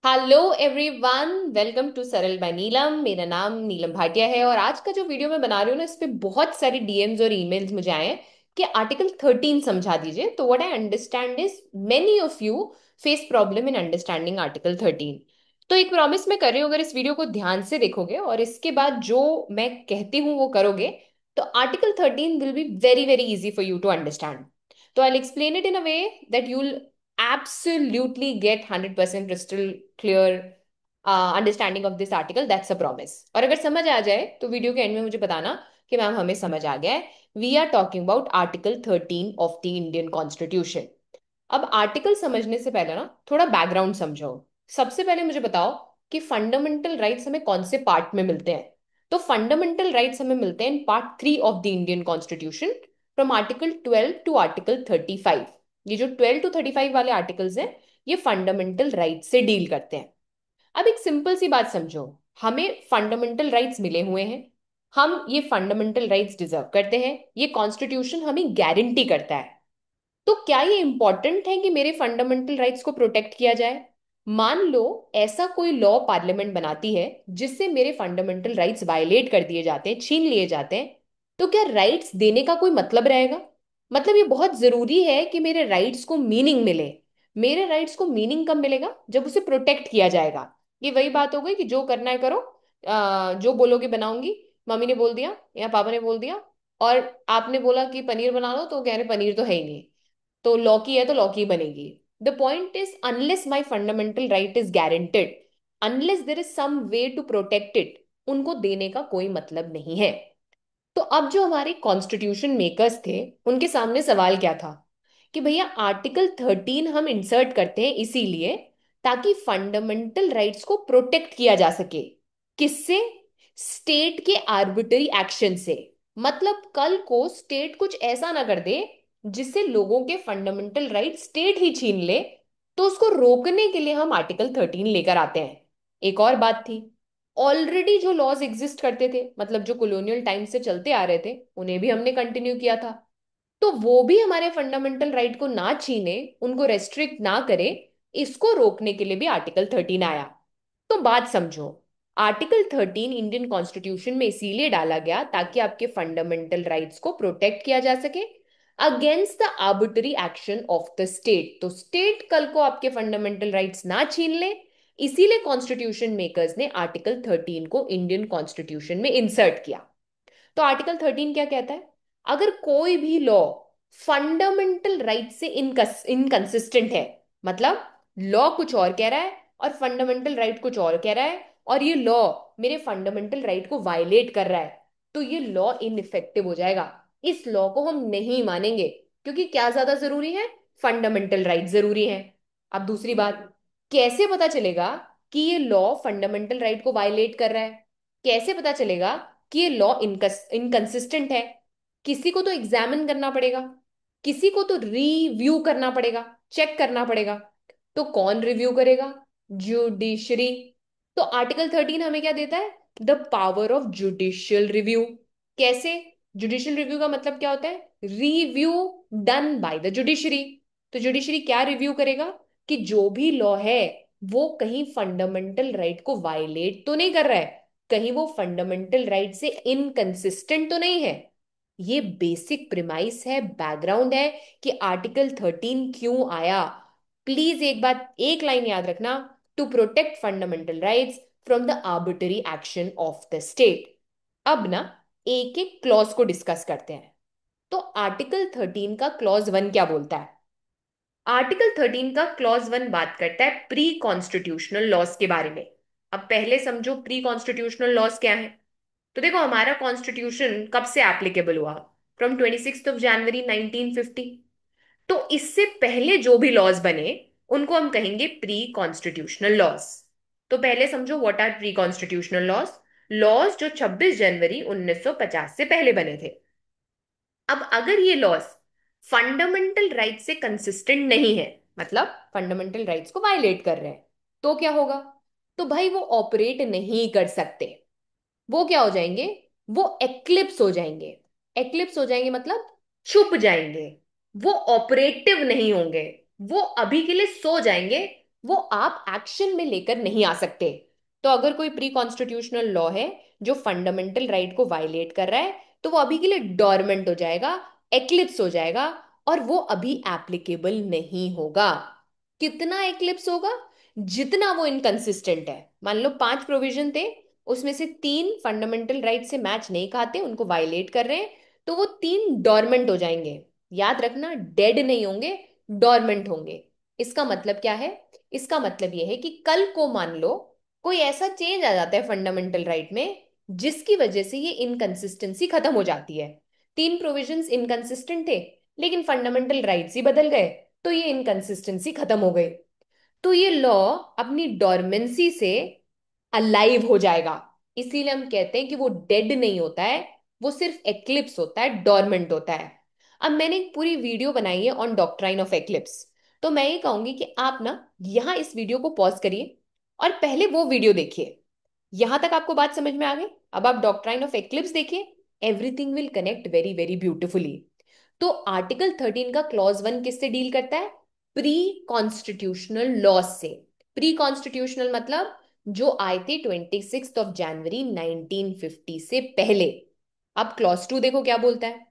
Hello everyone, welcome to सरल bye नीलम। मेरा नाम नीलम भाटिया है और आज का जो वीडियो मैं बना रही हूँ ना, इस पे बहुत सारे डीएम्स और ईमेल्स मुझे आए हैं कि आर्टिकल 13 समझा दीजिए। तो what I understand is many of you face problem in understanding article 13। तो एक प्रॉमिस मैं कर रही हूँ, अगर इस वीडियो को ध्यान से देखोगे और इसके बाद जो मैं कहती हूँ वो करोगे, तो article 13 will be very very easy for you to understand. तो I explain it in a way that you absolutely get 100% crystal clear understanding of this article. That's a promise. और अगर समझ आ जाए तो वीडियो के एंड में मुझे बताना कि मैम हमें समझ आ गया है। We are talking about article 13 of the Indian constitution. अब आर्टिकल समझने से पहले ना थोड़ा बैकग्राउंड समझो। सबसे पहले मुझे बताओ कि फंडामेंटल राइट्स हमें कौन से पार्ट में मिलते हैं। तो फंडामेंटल राइट्स हमें मिलते हैं in part 3 of the Indian constitution, from article 12 to article 35। ये जो 12 to 35 वाले आर्टिकल्स हैं, ये फंडामेंटल राइट से डील करते हैं। अब एक सिंपल सी बात समझो, हमें फंडामेंटल राइट्स मिले हुए हैं, हम ये फंडामेंटल राइट्स डिजर्व करते हैं, ये कॉन्स्टिट्यूशन हमें गारंटी करता है। तो क्या ये इंपॉर्टेंट है कि मेरे फंडामेंटल राइट्स को प्रोटेक्ट किया जाए? मान लो ऐसा कोई लॉ पार्लियामेंट बनाती है जिससे मेरे फंडामेंटल राइट्स वायलेट कर दिए जाते हैं, छीन लिए जाते हैं, तो क्या राइट्स देने का कोई मतलब रहेगा? मतलब ये बहुत जरूरी है कि मेरे राइट्स को मीनिंग मिले। मेरे राइट्स को मीनिंग कब मिलेगा? जब उसे प्रोटेक्ट किया जाएगा। ये वही बात हो गई कि जो करना है करो, जो बोलोगे बनाऊंगी। मम्मी ने बोल दिया या पापा ने बोल दिया, और आपने बोला कि पनीर बना लो, तो कह रहे पनीर तो है ही नहीं, तो लौकी है तो लौकी बनेगी। The point is, unless my fundamental right is guaranteed, unless there is some way to protect it, उनको देने का कोई मतलब नहीं है। तो अब जो हमारे कॉन्स्टिट्यूशन मेकर्स थे, उनके सामने सवाल क्या था कि भैया आर्टिकल 13 हम इंसर्ट करते हैं इसीलिए ताकि फंडामेंटल राइट्स को प्रोटेक्ट किया जा सके। किससे? स्टेट के आर्बिटरी एक्शन से। मतलब कल को स्टेट कुछ ऐसा ना कर दे जिससे लोगों के फंडामेंटल राइट स्टेट ही छीन ले, तो उसको रोकने के लिए हम आर्टिकल 13 लेकर आते हैं। एक और बात थी, ऑलरेडी जो लॉज एग्जिस्ट करते थे, मतलब जो कॉलोनियल टाइम से चलते आ रहे थे, उन्हें भी हमने कंटिन्यू किया था। तो वो भी हमारे फंडामेंटल राइट को ना छीने, उनको रेस्ट्रिक्ट ना करे, इसको रोकने के लिए भी आर्टिकल 13 आया। तो बात समझो, आर्टिकल 13 इंडियन कॉन्स्टिट्यूशन में इसीलिए डाला गया ताकि आपके फंडामेंटल राइट्स को प्रोटेक्ट किया जा सके against the arbitrary action of the state. तो स्टेट कल को आपके फंडामेंटल राइट्स ना छीन ले, इसीलिए कॉन्स्टिट्यूशन मेकर्स ने आर्टिकल 13 को इंडियन कॉन्स्टिट्यूशन में इंसर्ट किया। तो आर्टिकल 13 क्या कहता है? अगर कोई भी लॉ फंडामेंटल राइट से इनकंसिस्टेंट है, मतलब लॉ कुछ और कह रहा है और फंडामेंटल राइट कुछ और कह रहा है, और ये लॉ मेरे फंडामेंटल राइट को वायलेट कर रहा है, तो ये लॉ इनइफेक्टिव हो जाएगा। इस लॉ को हम नहीं मानेंगे, क्योंकि क्या ज्यादा जरूरी है? फंडामेंटल राइट जरूरी है। अब दूसरी बात, कैसे पता चलेगा कि ये लॉ फंडामेंटल राइट को वायलेट कर रहा है? कैसे पता चलेगा कि ये लॉ इनकंसिस्टेंट है? किसी को तो एग्जामिन करना पड़ेगा, किसी को तो रिव्यू करना पड़ेगा, चेक करना पड़ेगा। तो कौन रिव्यू करेगा? जुडिशरी। तो आर्टिकल 13 हमें क्या देता है? The power of judicial review. कैसे? जुडिशियल रिव्यू का मतलब क्या होता है? Review done by the judiciary. तो जुडिशरी क्या रिव्यू करेगा कि जो भी लॉ है वो कहीं फंडामेंटल राइट को वायलेट तो नहीं कर रहा है, कहीं वो फंडामेंटल राइट से इनकंसिस्टेंट तो नहीं है। ये बेसिक प्रिमाइस है, बैकग्राउंड है कि आर्टिकल 13 क्यों आया। प्लीज एक बात, एक लाइन याद रखना, to protect fundamental rights from the arbitrary action of the state. अब ना एक एक क्लॉज को डिस्कस करते हैं। तो आर्टिकल 13 का क्लॉज 1 क्या बोलता है? आर्टिकल 13 का क्लॉज 1 बात करता है प्री कॉन्स्टिट्यूशनल लॉज के बारे में। अब पहले समझो प्री कॉन्स्टिट्यूशनल लॉज क्या है। तो देखो, हमारा कॉन्स्टिट्यूशन कब से एप्लीकेबल हुआ? फ्रॉम 26 जनवरी 1950। तो इससे पहले जो भी लॉज बने उनको हम कहेंगे प्री कॉन्स्टिट्यूशनल लॉज। तो पहले समझो what are pre constitutional laws. Laws जो 26 जनवरी 1950 से पहले बने थे। अब अगर ये लॉज फंडामेंटल राइट से कंसिस्टेंट नहीं है, मतलब फंडामेंटल राइट्स को वायलेट कर रहे हैं, तो क्या होगा? तो भाई वो ऑपरेट नहीं कर सकते। वो क्या हो जाएंगे? वो एक्लिप्स हो जाएंगे। एक्लिप्स हो जाएंगे मतलब छुप जाएंगे। वो ऑपरेटिव नहीं होंगे, वो अभी के लिए सो जाएंगे, वो आप एक्शन में लेकर नहीं आ सकते। तो अगर कोई प्री कॉन्स्टिट्यूशनल लॉ है जो फंडामेंटल राइट को वायलेट कर रहा है, तो वो अभी के लिए डोरमेंट हो जाएगा, एक्लिप्स हो जाएगा, और वो अभी एप्लीकेबल नहीं होगा। कितना एक्लिप्स होगा? जितना वो इनकंसिस्टेंट है। मान लो 5 प्रोविजन थे, उसमें से 3 फंडामेंटल राइट से मैच नहीं खाते, उनको वायलेट कर रहे हैं, तो वो 3 डोरमेंट हो जाएंगे। याद रखना, डेड नहीं होंगे, डोरमेंट होंगे। इसका मतलब क्या है? इसका मतलब यह है कि कल को मान लो कोई ऐसा चेंज आ जाता है फंडामेंटल राइट में जिसकी वजह से ये इनकंसिस्टेंसी खत्म हो जाती है। 3 प्रोविजंस इनकंसिस्टेंट थे, लेकिन फंडामेंटल राइट्स ही बदल गए, तो ये इनकंसिस्टेंसी खत्म हो गई। तो ये लॉ अपनी डोरमेंसी से अलाइव हो जाएगा। इसीलिए हम कहते हैं कि वो डेड नहीं होता है, वो सिर्फ एक्लिप्स होता है, डोरमेंट होता है। अब मैंने एक पूरी वीडियो बनाई है ऑन डॉक्ट्राइन ऑफ एक्लिप्स, तो मैं ये कहूंगी कि आप ना यहाँ इस वीडियो को पॉज करिए और पहले वो वीडियो देखिए। यहां तक आपको बात समझ में आ गई? अब आप डॉक्ट्राइन ऑफ एक्लिप्स देखिए, everything will connect very very beautifully. तो आर्टिकल 13 का क्लॉज 1 किससे डील करता है? प्री कॉन्स्टिट्यूशनल लॉज से। प्री कॉन्स्टिट्यूशनल मतलब जो आए थे 26 जनवरी 1950 से पहले। अब क्लॉज 2 देखो क्या बोलता है।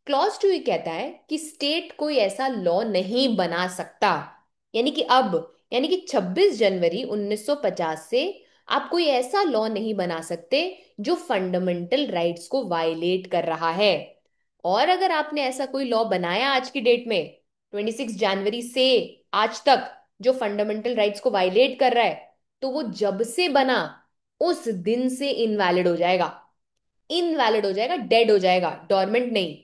क्लॉज 2 ये कहता है कि स्टेट कोई ऐसा लॉ नहीं बना सकता, यानी कि अब, यानी कि 26 जनवरी 1950 से आप कोई ऐसा लॉ नहीं बना सकते जो फंडामेंटल राइट्स को वायलेट कर रहा है। और अगर आपने ऐसा कोई लॉ बनाया आज की डेट में, 26 जनवरी से आज तक, जो फंडामेंटल राइट्स को वायलेट कर रहा है, तो वो जब से बना उस दिन से इनवैलिड हो जाएगा। इनवैलिड हो जाएगा, डेड हो जाएगा, डोरमेंट नहीं।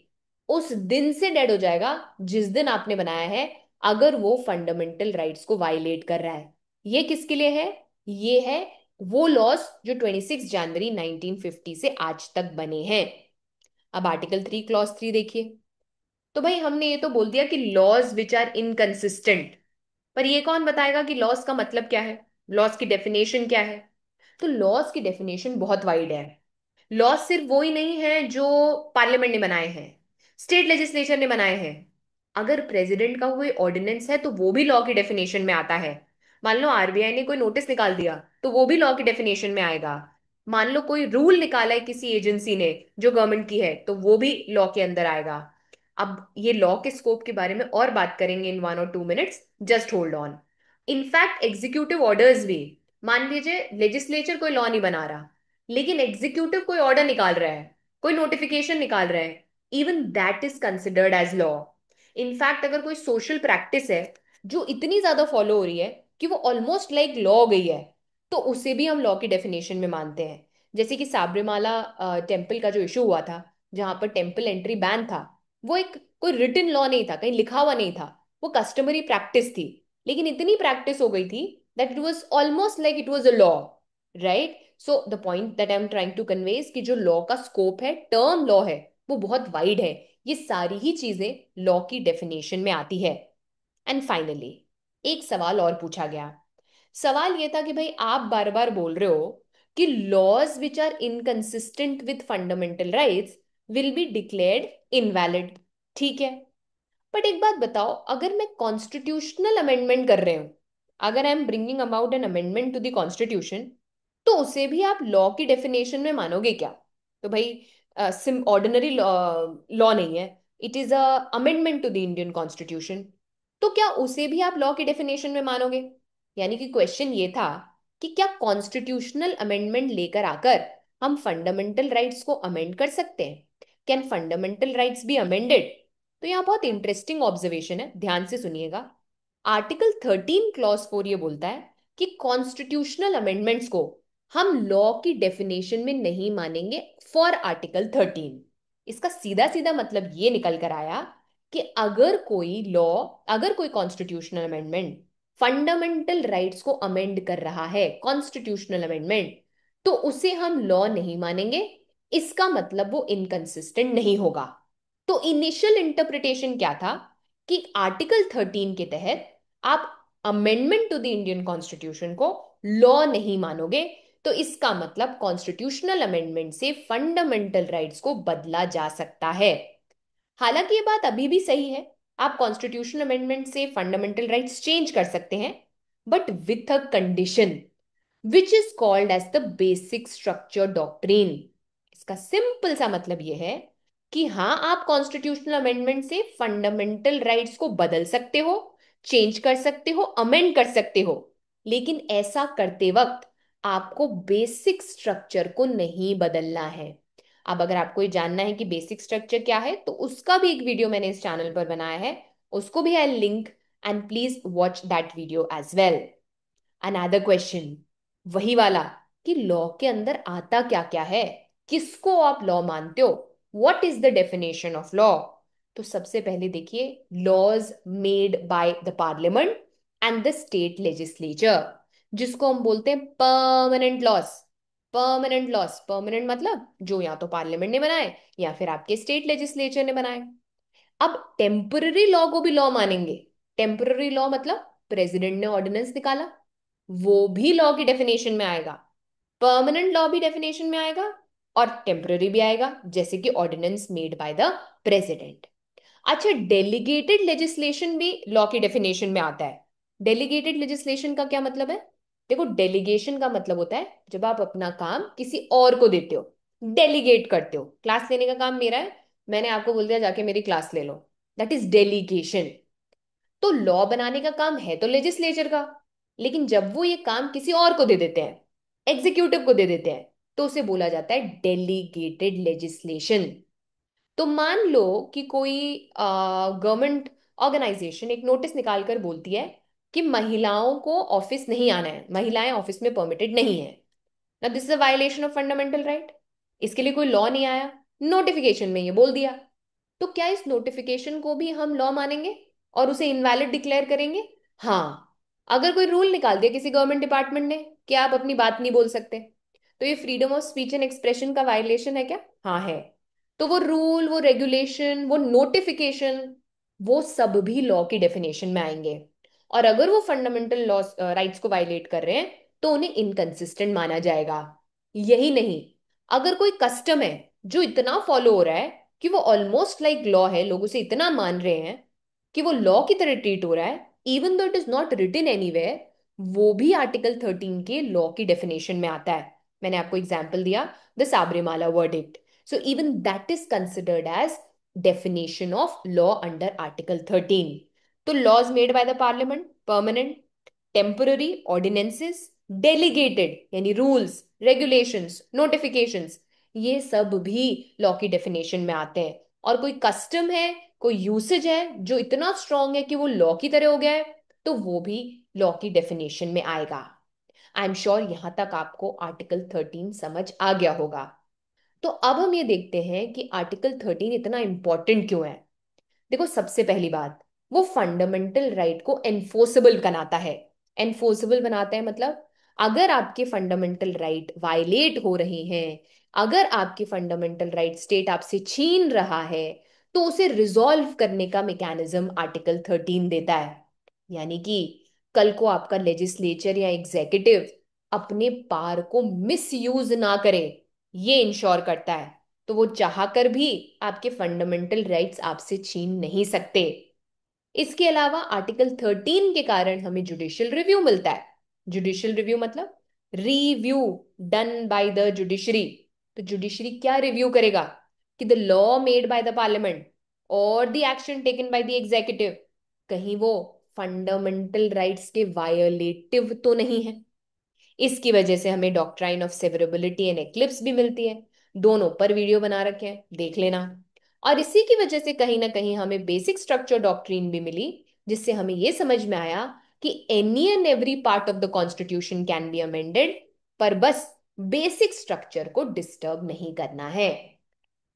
उस दिन से डेड हो जाएगा जिस दिन आपने बनाया है, अगर वो फंडामेंटल राइट्स को वायलेट कर रहा है। ये किसके लिए है? ये है वो लॉज जो 26 जनवरी 1950 से आज तक बने हैं। अब आर्टिकल 3 क्लॉज 3 देखिए। तो भाई हमने ये तो बोल दिया कि लॉज विच आर इनकंसिस्टेंट, पर ये कौन बताएगा कि लॉज का मतलब क्या है, लॉज की डेफिनेशन क्या है? तो लॉज की डेफिनेशन बहुत वाइड है। लॉ सिर्फ वो ही नहीं है जो पार्लियामेंट ने बनाए हैं, स्टेट लेजिस्लेचर ने बनाए हैं। अगर प्रेसिडेंट का कोई ऑर्डिनेंस है तो वो भी लॉ की डेफिनेशन में आता है। मान लो आरबीआई ने कोई नोटिस निकाल दिया, तो वो भी लॉ की डेफिनेशन में आएगा। मान लो कोई रूल निकाला है किसी एजेंसी ने जो गवर्नमेंट की है, तो वो भी लॉ के अंदर आएगा। अब ये लॉ के स्कोप के बारे में और बात करेंगे इन 1 और 2 minutes, just hold on. In fact executive orders भी, मान लीजिए लेजिस्लेचर कोई लॉ नहीं बना रहा, लेकिन एग्जीक्यूटिव कोई ऑर्डर निकाल रहा है, कोई नोटिफिकेशन निकाल रहा है, even that is considered as law. In fact अगर कोई सोशल प्रैक्टिस है जो इतनी ज्यादा फॉलो हो रही है कि वो ऑलमोस्ट लाइक लॉ हो गई है, तो उसे भी हम लॉ की डेफिनेशन में मानते हैं। जैसे कि साबरीमाला टेम्पल का जो इशू हुआ था, जहां पर टेम्पल एंट्री बैन था, वो एक कोई रिटन लॉ नहीं था, कहीं लिखा हुआ नहीं था, वो कस्टमरी प्रैक्टिस थी। लेकिन इतनी प्रैक्टिस हो गई थी that it was almost like it was a law, right? So the point that I am trying to convey is कि जो लॉ का स्कोप है, टर्म लॉ है, वो बहुत वाइड है। ये सारी ही चीजें लॉ की डेफिनेशन में आती है। एंड फाइनली एक सवाल और पूछा गया। सवाल ये था कि भाई आप बार बार बोल रहे हो कि laws which are inconsistent with fundamental rights will be declared invalid. ठीक है, बट एक बात बताओ, अगर मैं कॉन्स्टिट्यूशनल अमेंडमेंट कर रहे हूं, अगर I am bringing about an amendment to the constitution, तो उसे भी आप लॉ की डेफिनेशन में मानोगे क्या? तो भाई सिम ऑर्डिनरी लॉ नहीं है, it is a amendment to the Indian constitution, तो क्या उसे भी आप लॉ की डेफिनेशन में मानोगे? यानी कि क्वेश्चन ये था कि क्या कॉन्स्टिट्यूशनल अमेंडमेंट लेकर आकर हम फंडामेंटल राइट्स को अमेंड कर सकते हैं? Can fundamental rights be amended? तो यहाँ बहुत इंटरेस्टिंग ऑब्जर्वेशन है, ध्यान से सुनिएगा। आर्टिकल 13 क्लॉज 4 ये बोलता है कि कॉन्स्टिट्यूशनल अमेंडमेंट्स को हम लॉ की डेफिनेशन में नहीं मानेंगे फॉर आर्टिकल 13। इसका सीधा सीधा मतलब ये निकल कर आया कि अगर कोई लॉ, अगर कोई कॉन्स्टिट्यूशनल अमेंडमेंट फंडामेंटल राइट्स को अमेंड कर रहा है, कॉन्स्टिट्यूशनल अमेंडमेंट, तो उसे हम लॉ नहीं मानेंगे। इसका मतलब वो इनकंसिस्टेंट नहीं होगा। तो इनिशियल इंटरप्रिटेशन क्या था कि आर्टिकल 13 के तहत आप amendment to the Indian constitution को लॉ नहीं मानोगे, तो इसका मतलब कॉन्स्टिट्यूशनल अमेंडमेंट से फंडामेंटल राइट्स को बदला जा सकता है। हालांकि ये बात अभी भी सही है, आप कॉन्स्टिट्यूशनल अमेंडमेंट से फंडामेंटल राइट्स चेंज कर सकते हैं, but with a condition which is called as the basic structure doctrine। इसका सिंपल सा मतलब यह है कि हाँ, आप कॉन्स्टिट्यूशनल अमेंडमेंट से फंडामेंटल राइट्स को बदल सकते हो, चेंज कर सकते हो, अमेंड कर सकते हो, लेकिन ऐसा करते वक्त आपको बेसिक स्ट्रक्चर को नहीं बदलना है। अब अगर आपको ये जानना है कि बेसिक स्ट्रक्चर क्या है, तो उसका भी एक वीडियो मैंने इस चैनल पर बनाया है, उसको भी I link, and please watch that video as well. Another question, वही वाला, कि लॉ के अंदर आता क्या क्या है, किसको आप लॉ मानते हो, what is the definition of law. तो सबसे पहले देखिए, laws made by the parliament and the state legislature, जिसको हम बोलते हैं permanent laws. Permanent laws, permanent मतलब जो या तो पार्लियामेंट ने बनाए या फिर आपके स्टेट लेजिस्लेचर ने बनाए। अब टेम्पररी लॉ को भी लॉ मानेंगे। टेम्पररी लॉ मतलब प्रेसिडेंट ने ऑर्डिनेंस निकाला, वो भी लॉ की डेफिनेशन में आएगा। परमानेंट लॉ भी डेफिनेशन में आएगा और टेम्पररी भी आएगा, जैसे कि ordinance made by the president. अच्छा, डेलीगेटेड लेजिस्लेशन भी लॉ की डेफिनेशन में आता है। डेलीगेटेड लेजिस्लेशन का क्या मतलब है? देखो, डेलीगेशन का मतलब होता है जब आप अपना काम किसी और को देते हो, डेलीगेट करते हो। क्लास लेने का काम मेरा है, मैंने आपको बोल दिया जाके मेरी क्लास ले लो, दैट इज डेलीगेशन। तो लॉ बनाने का काम है तो लेजिस्लेचर का, लेकिन जब वो ये काम किसी और को दे देते हैं, एग्जीक्यूटिव को दे देते हैं, तो उसे बोला जाता है डेलीगेटेड लेजिस्लेशन। तो मान लो कि कोई गवर्नमेंट ऑर्गेनाइजेशन एक नोटिस निकाल कर बोलती है कि महिलाओं को ऑफिस नहीं आना है, महिलाएं ऑफिस में परमिटेड नहीं है। ना this is a violation of fundamental right. इसके लिए कोई लॉ नहीं आया, नोटिफिकेशन में ये बोल दिया। तो क्या इस नोटिफिकेशन को भी हम लॉ मानेंगे और उसे इनवैलिड डिक्लेयर करेंगे? हाँ। अगर कोई रूल निकाल दिया किसी गवर्नमेंट डिपार्टमेंट ने कि आप अपनी बात नहीं बोल सकते, तो ये freedom of speech and expression का वायलेशन है क्या? हाँ, है। तो वो रूल, वो रेगुलेशन, वो नोटिफिकेशन, वो सब भी लॉ की डेफिनेशन में आएंगे। और अगर वो फंडामेंटल लॉ राइट्स को वायलेट कर रहे हैं, तो उन्हें इनकंसिस्टेंट माना जाएगा। यही नहीं, अगर कोई कस्टम है जो इतना फॉलो हो रहा है कि वो ऑलमोस्ट लाइक लॉ है, लोग उसे इतना मान रहे हैं कि वो लॉ की तरह ट्रीट हो रहा है, even though it is not written anywhere, वो भी आर्टिकल 13 के लॉ की डेफिनेशन में आता है। मैंने आपको एग्जाम्पल दिया, the Sabarimala verdict. So even that is considered as definition of law under article 13। तो laws made by the parliament permanent, temporary ordinances, delegated यानी रूल्स, रेगुलेशंस, नोटिफिकेशंस, ये सब भी लॉ की डेफिनेशन में आते हैं। और कोई कस्टम है, कोई यूसेज है जो इतना स्ट्रांग है कि वो लॉ की तरह हो गया है, तो वो भी लॉ की डेफिनेशन में आएगा। आई एम श्योर यहां तक आपको आर्टिकल 13 समझ आ गया होगा। तो अब हम ये देखते हैं कि आर्टिकल 13 इतना इंपॉर्टेंट क्यों है। देखो, सबसे पहली बात, वो फंडामेंटल राइट को एनफोर्सेबल बनाता है। एनफोर्सेबल बनाता है मतलब अगर आपके फंडामेंटल राइट वायलेट हो रहे हैं, अगर आपके फंडामेंटल राइट स्टेट आपसे छीन रहा है, तो उसे रिजॉल्व करने का मैकेनिज्म आर्टिकल 13 देता है। यानी कि कल को आपका लेजिस्लेचर या एग्जीक्यूटिव अपने पावर को मिस यूज ना करे, ये इंश्योर करता है। तो वो चाह कर भी आपके फंडामेंटल राइट्स आपसे छीन नहीं सकते। इसके अलावा आर्टिकल 13 के कारण हमें जुडिशियल रिव्यू मिलता है। जुडिशियल रिव्यू मतलब review done by the judiciary. तो जुडिशरी क्या रिव्यू करेगा कि the law made by the parliament और the action taken by the executive कहीं वो फंडामेंटल राइट्स के वायोलेटिव तो नहीं है। इसकी वजह से हमें doctrine of severability and eclipse भी मिलती है। दोनों पर वीडियो बना रखे हैं, देख लेना। और इसी की वजह से कहीं ना कहीं हमें बेसिक स्ट्रक्चर डॉक्ट्रिन भी मिली, जिससे हमें यह समझ में आया कि any and every part of the constitution can be amended, पर बस बेसिक स्ट्रक्चर को डिस्टर्ब नहीं करना है।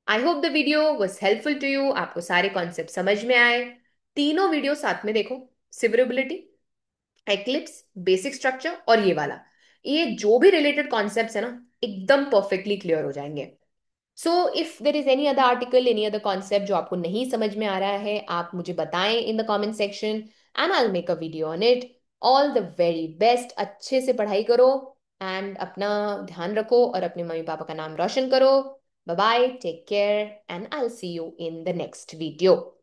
I hope the video was helpful to you, आपको सारे कॉन्सेप्ट समझ में आए। तीनों वीडियो साथ में देखो, सिवरेबिलिटी, एक्लिप्स, बेसिक स्ट्रक्चर और ये वाला, ये जो भी रिलेटेड कॉन्सेप्ट्स है ना, एकदम परफेक्टली क्लियर हो जाएंगे। So if there is any other article, any other concept जो आपको नहीं समझ में आ रहा है, आप मुझे बताएं in the comment section and I will make a video on it. All the very best, अच्छे से पढ़ाई करो एंड अपना ध्यान रखो और अपने मम्मी पापा का नाम रोशन करो। Bye bye, take care and I will see you in the next video.